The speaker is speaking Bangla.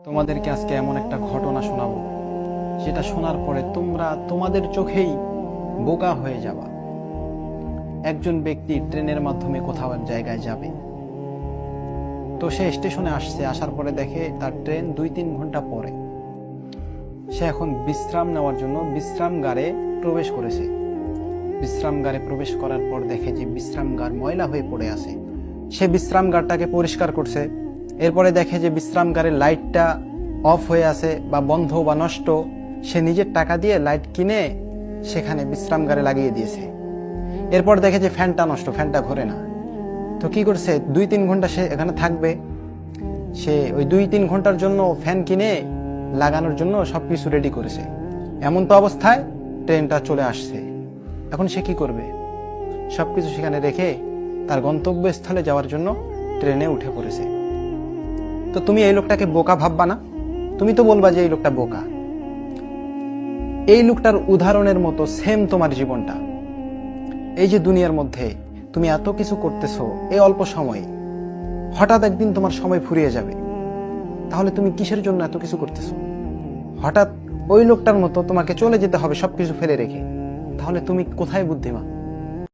তোমাদেরকে আজকে এমন একটা ঘটনা শোনাবো যেটা শোনার পরে তোমরা তোমাদের চোখেই বোকা হয়ে যাবা। একজন ব্যক্তি ট্রেনের মাধ্যমে কোথাও এক জায়গায় যাবে, তো সে স্টেশনে আসছে, আসার পরে দেখে তার ট্রেন 2-3 ঘন্টা পরে। সে এখন বিশ্রাম নেওয়ার জন্য বিশ্রামগারে প্রবেশ করেছে। বিশ্রামগারে প্রবেশ করার পর দেখে যে বিশ্রামগার ময়লা হয়ে পড়ে আছে। সে বিশ্রামগারটাকে পরিষ্কার করছে। এরপরে দেখে যে বিশ্রামগারের লাইটটা অফ হয়ে আছে বা বন্ধ বা নষ্ট। সে নিজের টাকা দিয়ে লাইট কিনে সেখানে বিশ্রামগারে লাগিয়ে দিয়েছে। এরপর দেখে যে ফ্যানটা নষ্ট, ফ্যানটা ঘোরে না। তো কি করছে, 2-3 ঘন্টা সে এখানে থাকবে। সে ওই 2-3 ঘন্টার জন্য ফ্যান কিনে লাগানোর জন্য সবকিছু রেডি করেছে। এমন তো অবস্থায় ট্রেনটা চলে আসছে। এখন সে কি করবে? সবকিছু সেখানে রেখে তার গন্তব্যস্থলে যাওয়ার জন্য ট্রেনে উঠে পড়েছে। তো তুমি এই লোকটাকে বোকা ভাববা না? তুমি তো বলবা যে এই লোকটা বোকা। এই লোকটার উদাহরণের মতো সেম তোমার জীবনটা। এই যে দুনিয়ার মধ্যে তুমি এত কিছু করতেছো এই অল্প সময়ে, হঠাৎ একদিন তোমার সময় ফুরিয়ে যাবে। তাহলে তুমি কিসের জন্য এত কিছু করতেছো? হঠাৎ ওই লোকটার মতো তোমাকে চলে যেতে হবে সবকিছু ফেলে রেখে। তাহলে তুমি কোথায় বুদ্ধিমান?